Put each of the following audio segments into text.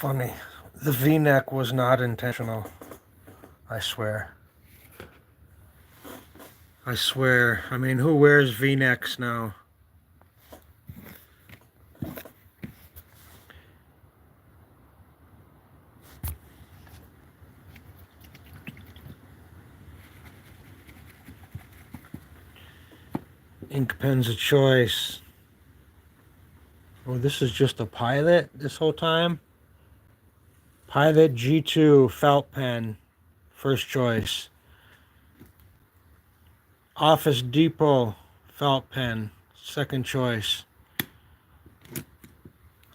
funny. The V-neck was not intentional. I swear. I swear. I mean, who wears V-necks now? Ink pen's a choice. Oh, this is just a Pilot this whole time? Pilot G2 felt pen. First choice. Office Depot felt pen. Second choice.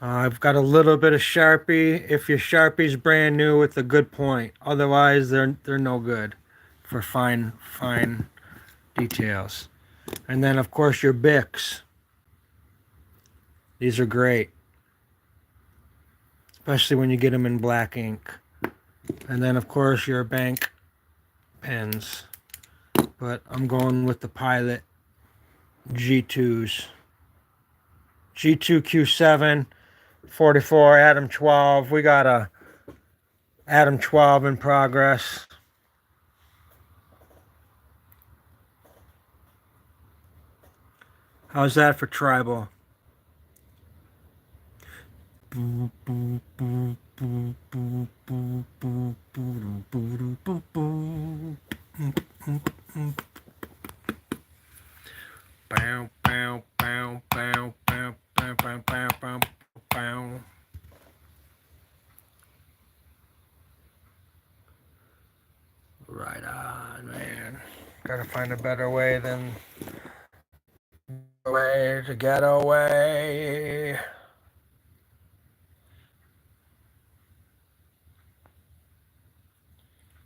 I've got a little bit of Sharpie. If your Sharpie's brand new, it's a good point. Otherwise, they're no good for fine details. And then, of course, your Bics. These are great, especially when you get them in black ink. And then, of course, your bank pens. But I'm going with the Pilot G2s. G2Q7, 44, Atom 12. We got a Atom 12 in progress. How's that for tribal? Bow, bow, bow, bow, bow, bow, bow, bow, bow, bow. Right on, man. Gotta find a better way than way to get away.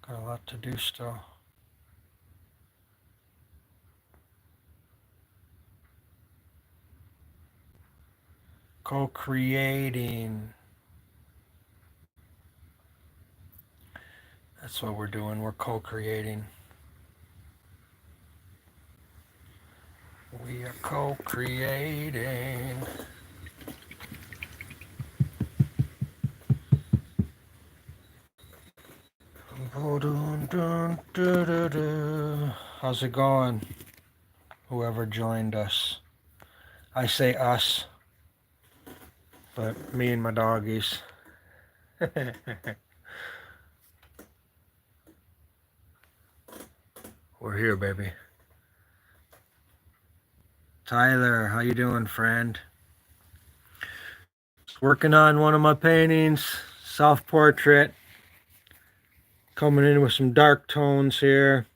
Got a lot to do still. Co-creating. That's what we're doing. We're co-creating. We are co-creating. How's it going? Whoever joined us. I say us, but me and my doggies. We're here, baby. Tyler, how you doing, friend? Working on one of my paintings, self-portrait. Coming in with some dark tones here.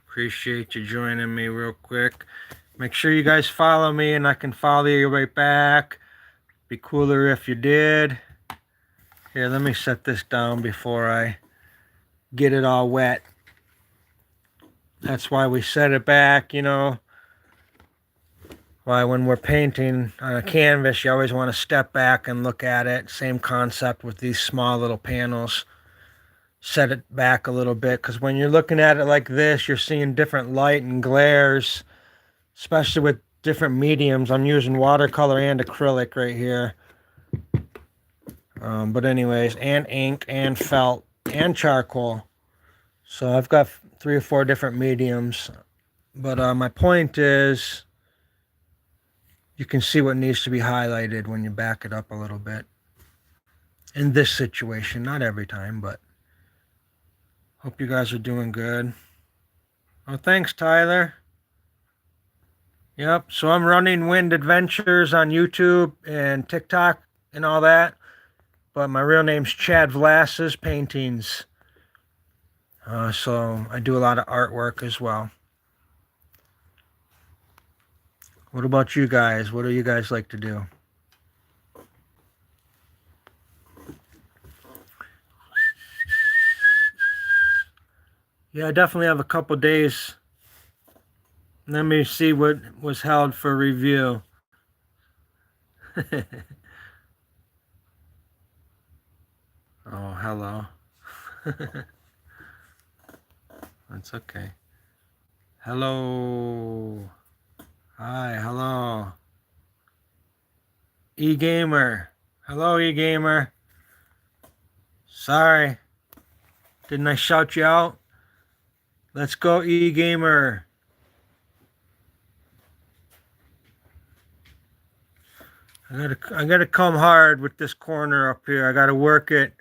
Appreciate you joining me real quick. Make sure you guys follow me and I can follow you right back. Be cooler if you did. Here, let me set this down before I get it all wet. That's why we set it back, you know. Why when we're painting on a canvas, you always want to step back and look at it. Same concept with these small little panels. Set it back a little bit, because when you're looking at it like this, you're seeing different light and glares, especially with different mediums. I'm using watercolor and acrylic right here. But anyways, and ink and felt and charcoal. So I've got 3 or 4 different mediums. But my point is, you can see what needs to be highlighted when you back it up a little bit. In this situation, not every time, but hope you guys are doing good. Oh, thanks, Tyler. Yep, so I'm running Wind Adventures on YouTube and TikTok and all that. But my real name's Chad Vlasis Paintings. So I do a lot of artwork as well. What about you guys? What do you guys like to do? Yeah, I definitely have a couple days. Let me see what was held for review. Oh, hello. That's okay. Hello. Hi, hello. E-Gamer. Hello, E-Gamer. Sorry. Didn't I shout you out? Let's go, E-Gamer. I gotta come hard with this corner up here. I gotta work it.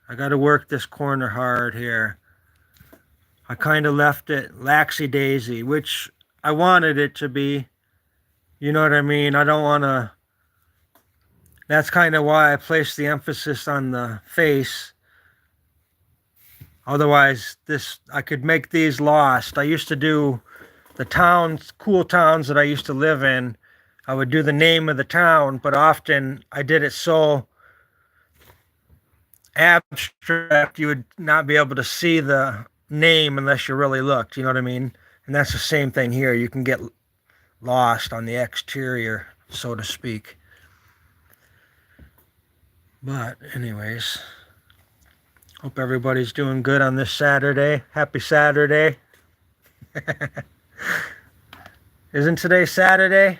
I gotta work this corner hard here. I kind of left it laxy-daisy, which I wanted it to be. You know what I mean? I don't want to. That's kind of why I placed the emphasis on the face. Otherwise, I could make these lost. I used to do the towns, cool towns that I used to live in. I would do the name of the town, but often I did it so abstract you would not be able to see the name unless you really looked. You know what I mean? And that's the same thing here. You can get lost on the exterior, so to speak. But anyways, hope everybody's doing good on this Saturday. Happy Saturday. Isn't today Saturday?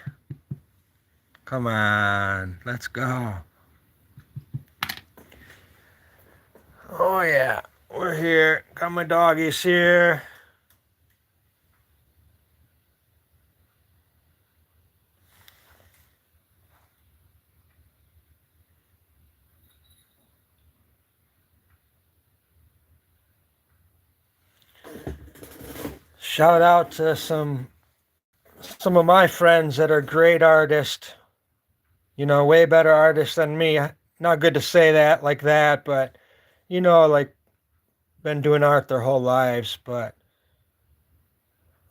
Come on, let's go. Oh yeah, we're here. Got my doggies here. Shout out to some of my friends that are great artists. You know, way better artists than me. Not good to say that like that, but you know, like been doing art their whole lives. But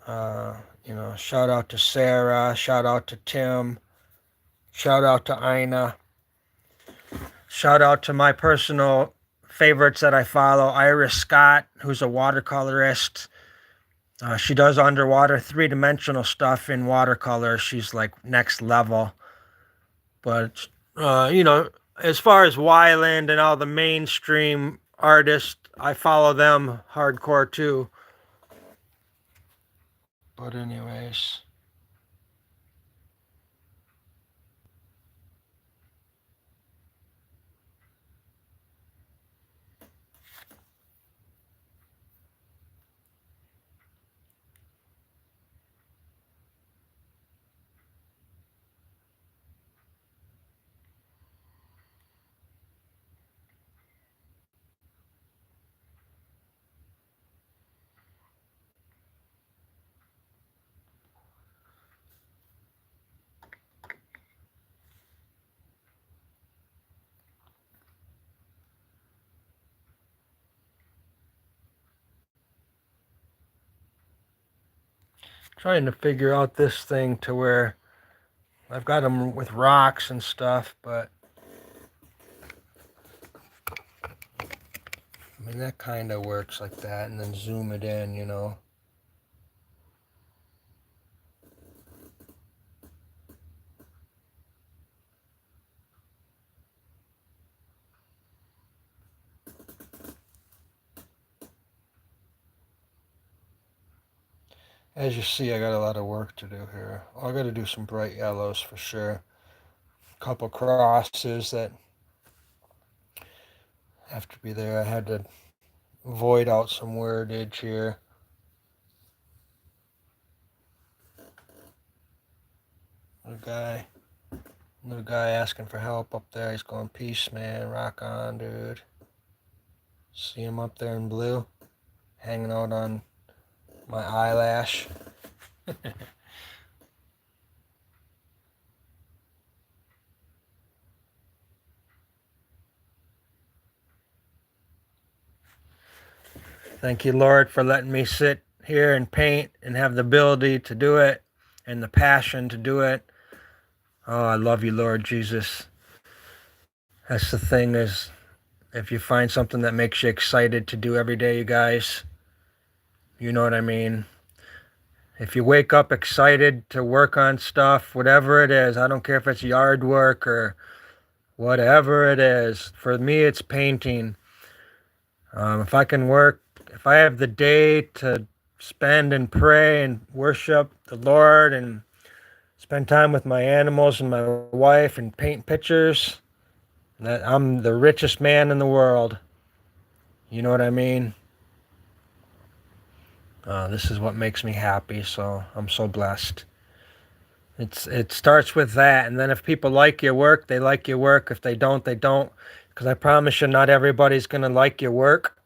you know, shout out to Sarah. Shout out to Tim. Shout out to Ina. Shout out to my personal favorites that I follow, Iris Scott, who's a watercolorist. She does underwater three-dimensional stuff in watercolor. She's like next level. But, you know, as far as Wyland and all the mainstream artists, I follow them hardcore too. But anyways. Trying to figure out this thing to where I've got them with rocks and stuff, but I mean, that kind of works like that, and then zoom it in, you know. As you see, I got a lot of work to do here. I got to do some bright yellows for sure. A couple crosses that have to be there. I had to void out some wordage here. Little guy asking for help up there. He's going, peace, man. Rock on, dude. See him up there in blue, hanging out on my eyelash. Thank you, Lord, for letting me sit here and paint and have the ability to do it and the passion to do it. Oh, I love you, Lord Jesus. That's the thing is, if you find something that makes you excited to do every day, you guys, you know what I mean. If you wake up excited to work on stuff, whatever it is, I don't care if it's yard work or whatever it is. For me, it's painting. If I can work, if I have the day to spend and pray and worship the Lord and spend time with my animals and my wife and paint pictures, that I'm the richest man in the world. You know what I mean? This is what makes me happy, so I'm so blessed. It starts with that, and then if people like your work, they like your work. If they don't, they don't. Because I promise you, not everybody's gonna like your work.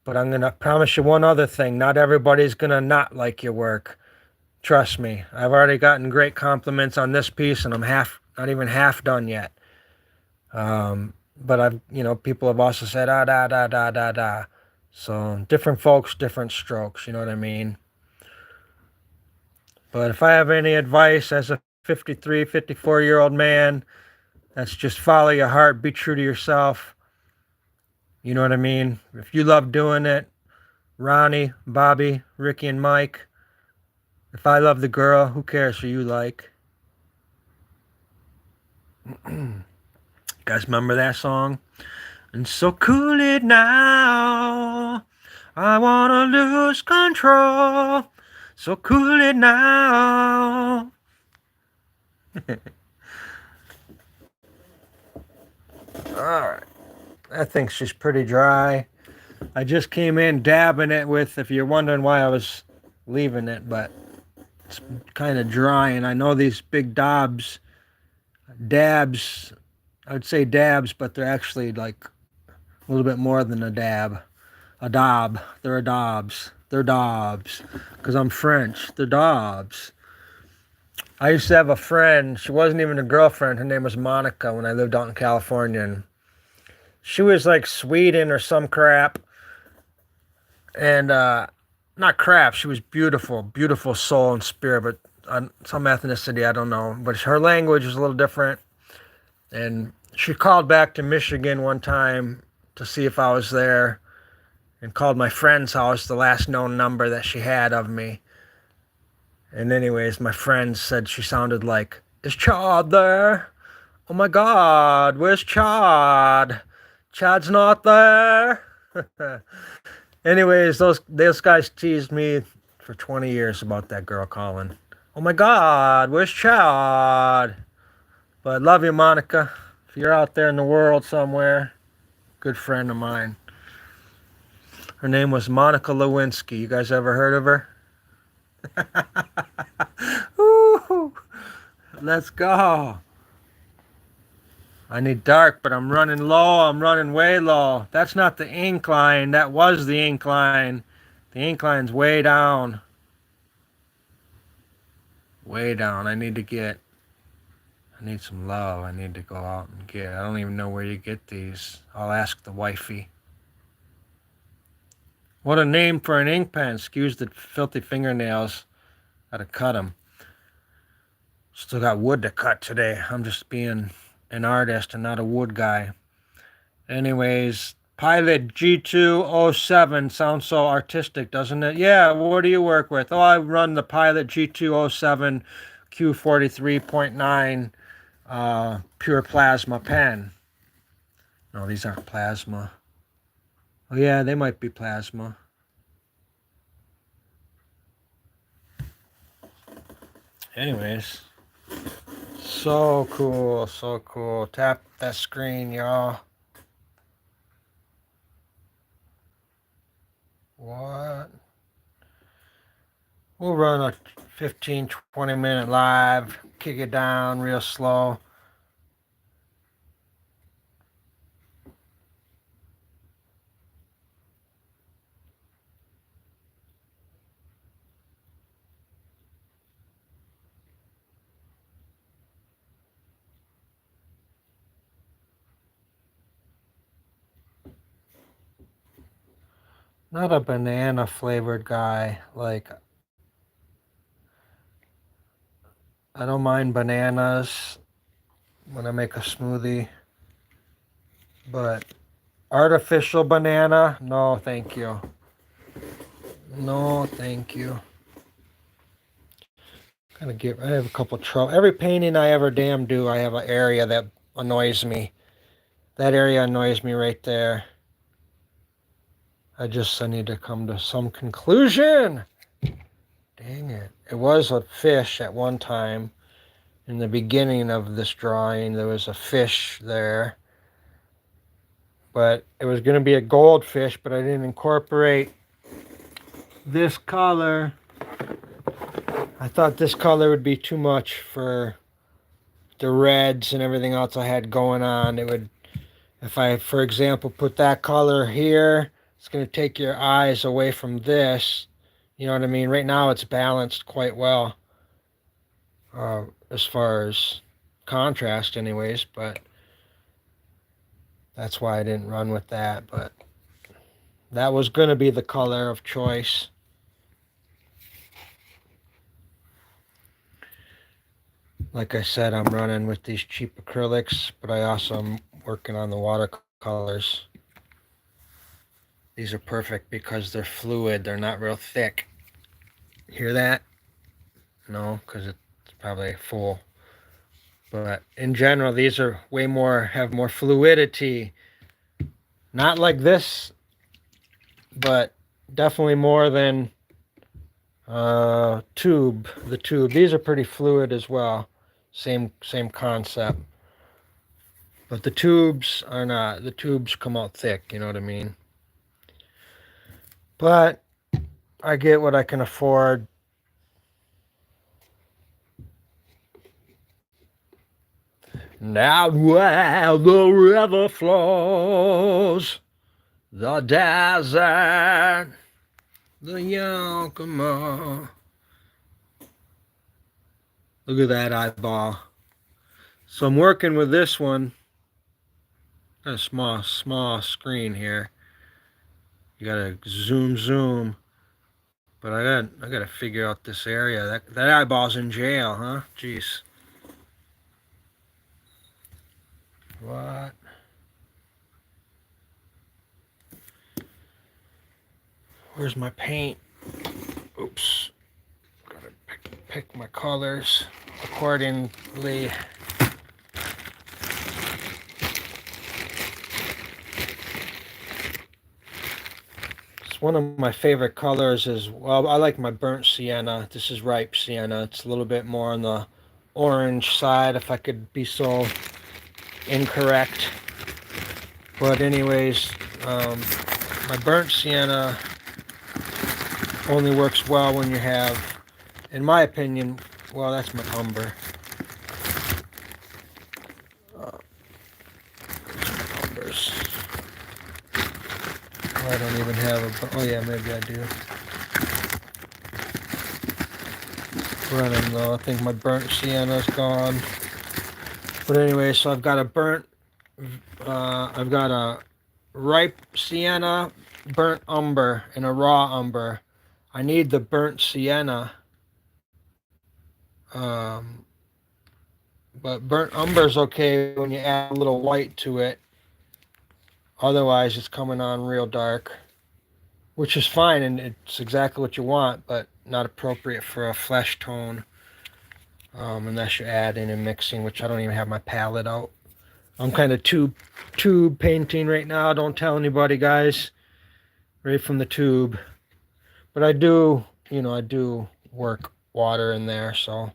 But I'm gonna promise you one other thing: not everybody's gonna not like your work. Trust me. I've already gotten great compliments on this piece, and I'm not even half done yet. But people have also said da da da da da. So different folks, different strokes. You know what I mean? But if I have any advice as a 53, 54-year-old man, that's just follow your heart, be true to yourself. You know what I mean? If you love doing it, Ronnie, Bobby, Ricky, and Mike, if I love the girl, who cares who you like? You guys remember that song? And so cool it now. I wanna lose control. So cool it now. Alright. I think she's pretty dry. I just came in dabbing it with, if you're wondering why I was leaving it, but it's kind of dry, and I know these big dabs, I would say dabs, but they're actually like a little bit more than a dab. A daub. They're a daubs. They're daubs. Because I'm French. They're daubs. I used to have a friend. She wasn't even a girlfriend. Her name was Monica when I lived out in California. And she was like Sweden or some crap. And not crap. She was beautiful. Beautiful soul and spirit. But some ethnicity, I don't know. But her language was a little different. And she called back to Michigan one time to see if I was there. And called my friend's house, the last known number that she had of me. And anyways, my friend said she sounded like, is Chad there? Oh my God, where's Chad? Chad's not there. Anyways, those guys teased me for 20 years about that girl calling. Oh my God, where's Chad? But love you, Monica. If you're out there in the world somewhere, good friend of mine. Her name was Monica Lewinsky. You guys ever heard of her? Ooh, let's go. I need dark, but I'm running low. I'm running way low. That's not the incline. That was the incline. The incline's way down. Way down. I need some love. I need to go out and get. I don't even know where you get these. I'll ask the wifey. What a name for an ink pen. Excuse the filthy fingernails. Gotta cut them. Still got wood to cut today. I'm just being an artist and not a wood guy. Anyways, Pilot G207 sounds so artistic, doesn't it? Yeah, what do you work with? Oh, I run the Pilot G207 Q43.9 pure plasma pen. No, these aren't plasma. Oh yeah, they might be plasma. Anyways, so cool, so cool. Tap that screen, y'all. What? We'll run a 15, 20-minute live, kick it down real slow. Not a banana flavored guy. Like, I don't mind bananas when I make a smoothie, but artificial banana, no thank you. No thank you. I have a couple trouble. Every painting I ever do, I have an area that annoys me. That area annoys me right there. I need to come to some conclusion. Dang it. It was a fish at one time. In the beginning of this drawing, there was a fish there. But it was going to be a goldfish, but I didn't incorporate this color. I thought this color would be too much for the reds and everything else I had going on. It would, if I, for example, put that color here, it's going to take your eyes away from this. You know what I mean? Right now it's balanced quite well as far as contrast anyways, but that's why I didn't run with that. But that was going to be the color of choice. Like I said, I'm running with these cheap acrylics, but I also am working on the watercolors. These are perfect because they're fluid. They're not real thick. Hear that? No, because it's probably full. But in general, these are way more, have more fluidity. Not like this, but definitely more than the tube. These are pretty fluid as well. Same concept. But the tubes are not. The tubes come out thick, you know what I mean? But I get what I can afford. Now where the river flows, the desert, the Yakima. Look at that eyeball. So I'm working with this one. Got a small screen here. You gotta zoom. But I gotta figure out this area. That eyeball's in jail, huh? Jeez. What? Where's my paint? Oops. Gotta pick my colors accordingly. One of my favorite colors is, well, I like my burnt sienna. This is ripe sienna. It's a little bit more on the orange side, if I could be so incorrect. But anyways, my burnt sienna only works well when you have, in my opinion, well, that's my umber. Umbers. I don't even have a, oh yeah, maybe I do. Running though, I think my burnt sienna's gone. But anyway, so I've got a ripe sienna, burnt umber, and a raw umber. I need the burnt sienna. But burnt umber is okay when you add a little white to it. Otherwise, it's coming on real dark, which is fine, and it's exactly what you want, but not appropriate for a flesh tone. Unless you're adding and mixing, which I don't even have my palette out. I'm kind of tube painting right now. Don't tell anybody, guys. Right from the tube. But I do, I do work water in there, so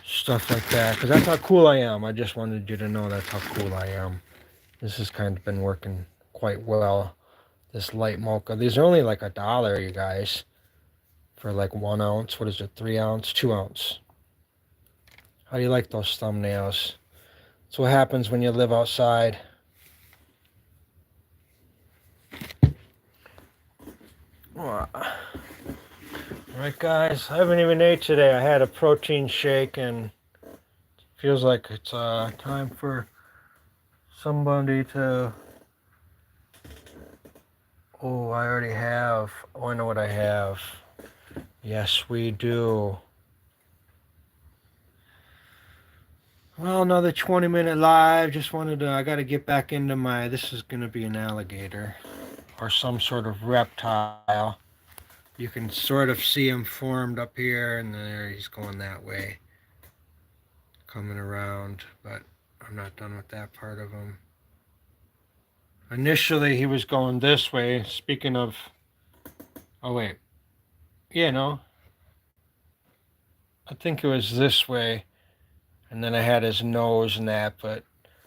stuff like that. Because that's how cool I am. I just wanted you to know that's how cool I am. This has kind of been working quite well. This light mocha. These are only like $1, you guys. For like 1 ounce. What is it? 3 ounce? 2 ounce. How do you like those thumbnails? That's what happens when you live outside. Alright guys, I haven't even ate today. I had a protein shake and it feels like it's time for somebody to... Oh, I already have. Oh, I know what I have. Yes, we do. Well, another 20-minute live. Just wanted to, I got to get back into my, this is going to be an alligator or some sort of reptile. You can sort of see him formed up here, and there he's going that way. Coming around, but I'm not done with that part of him. Initially, he was going this way. Speaking of, oh wait, yeah, no, I think it was this way. And then I had his nose and that, but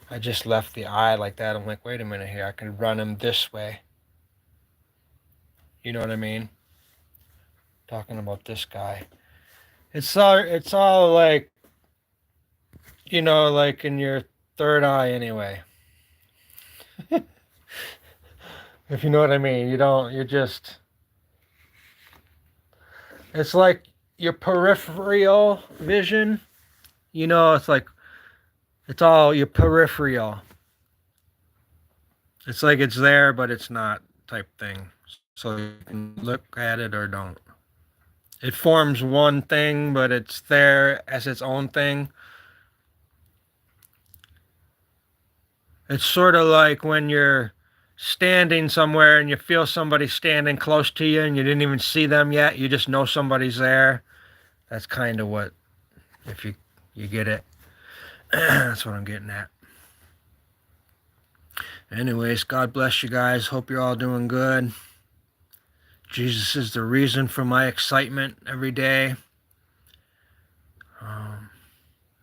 I just left the eye like that. I'm like, wait a minute here, I can run him this way. You know what I mean? Talking about this guy. It's all like, like in your third eye anyway. If you know what I mean. You're just, it's like your peripheral vision. It's like, it's all your peripheral. It's like it's there, but it's not type thing. So you can look at it or don't. It forms one thing, but it's there as its own thing. It's sort of like when you're standing somewhere and you feel somebody standing close to you and you didn't even see them yet. You just know somebody's there. That's kind of what, if you get it. That's what I'm getting at. Anyways, God bless you guys. Hope you're all doing good. Jesus is the reason for my excitement every day.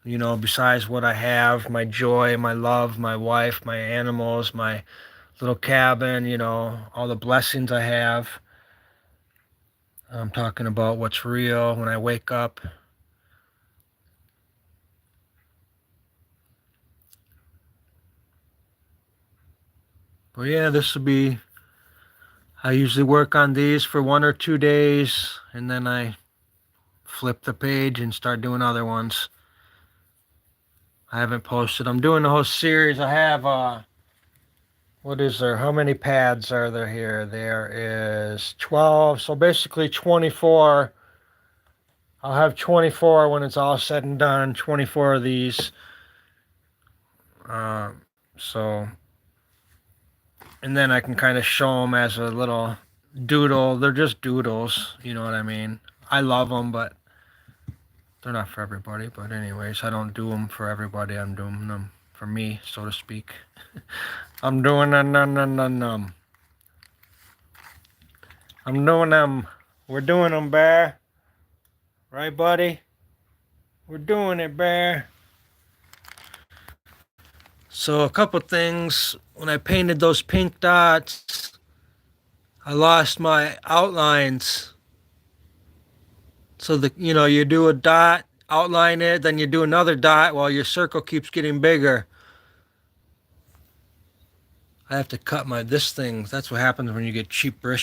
Besides what I have, my joy, my love, my wife, my animals, my little cabin, all the blessings I have. I'm talking about what's real when I wake up. But yeah, I usually work on these for 1 or 2 days, and then I flip the page and start doing other ones. I haven't posted. I'm doing the whole series. I have, what is there? How many pads are there here? There is 12. So basically 24. I'll have 24 when it's all said and done. 24 of these. So, and then I can kind of show them as a little doodle. They're just doodles. You know what I mean? I love them, but they're not for everybody. But anyways, I don't do them for everybody. I'm doing them for me, so to speak. I'm doing them. I'm doing them. We're doing them, Bear. Right, buddy? We're doing it, Bear. So a couple things. When I painted those pink dots, I lost my outlines. So you do a dot, outline it, then you do another dot while your circle keeps getting bigger. I have to cut this thing. That's what happens when you get cheap. I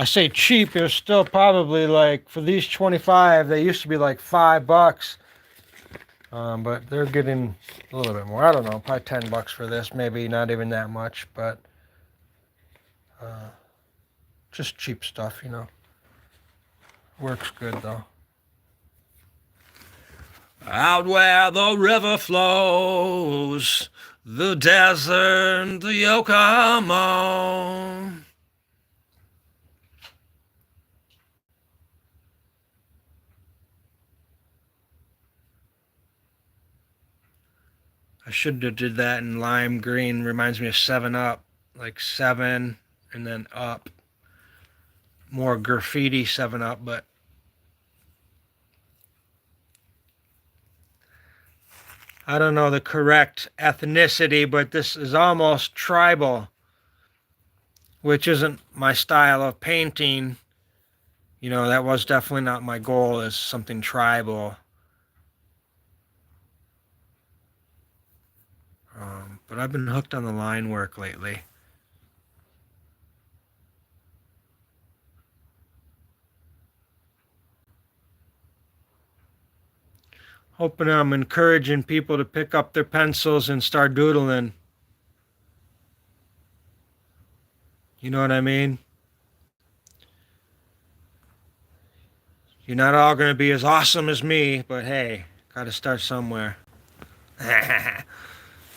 say cheap. It was still probably like, for these 25, they used to be like $5. But they're getting a little bit more. I don't know, probably $10 for this. Maybe not even that much, but just cheap stuff, Works good though. Out where the river flows, the desert, the Yokohama. I should have did that in lime green. Reminds me of 7-Up, like 7 and then up. More graffiti 7-Up, but I don't know the correct ethnicity, but this is almost tribal, which isn't my style of painting. That was definitely not my goal, is something tribal. But I've been hooked on the line work lately. Hoping I'm encouraging people to pick up their pencils and start doodling. You know what I mean? You're not all going to be as awesome as me, but hey, got to start somewhere.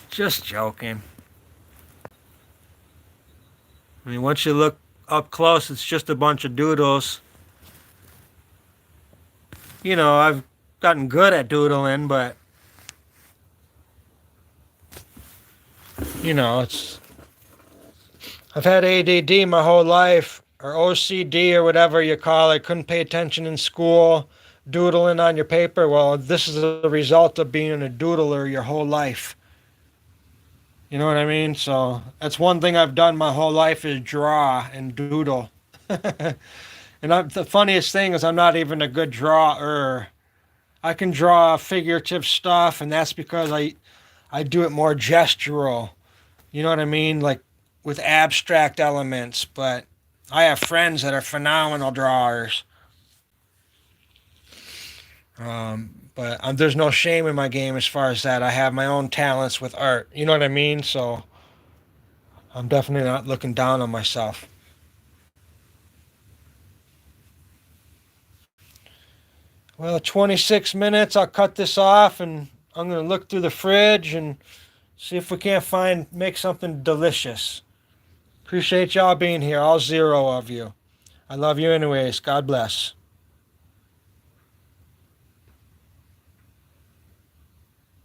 Just joking. I mean, once you look up close, it's just a bunch of doodles. I've gotten good at doodling, but it's I've had ADD my whole life, or OCD, or whatever you call it. Couldn't pay attention in school, doodling on your paper. Well, this is the result of being a doodler your whole life. You know what I mean? So that's one thing I've done my whole life is draw and doodle. The funniest thing is I'm not even a good drawer. I can draw figurative stuff, and that's because I do it more gestural. You know what I mean? Like with abstract elements. But I have friends that are phenomenal drawers. But there's no shame in my game as far as that. I have my own talents with art. You know what I mean? So I'm definitely not looking down on myself. Well, 26 minutes. I'll cut this off and I'm going to look through the fridge and see if we can't make something delicious. Appreciate y'all being here, all zero of you. I love you anyways. God bless.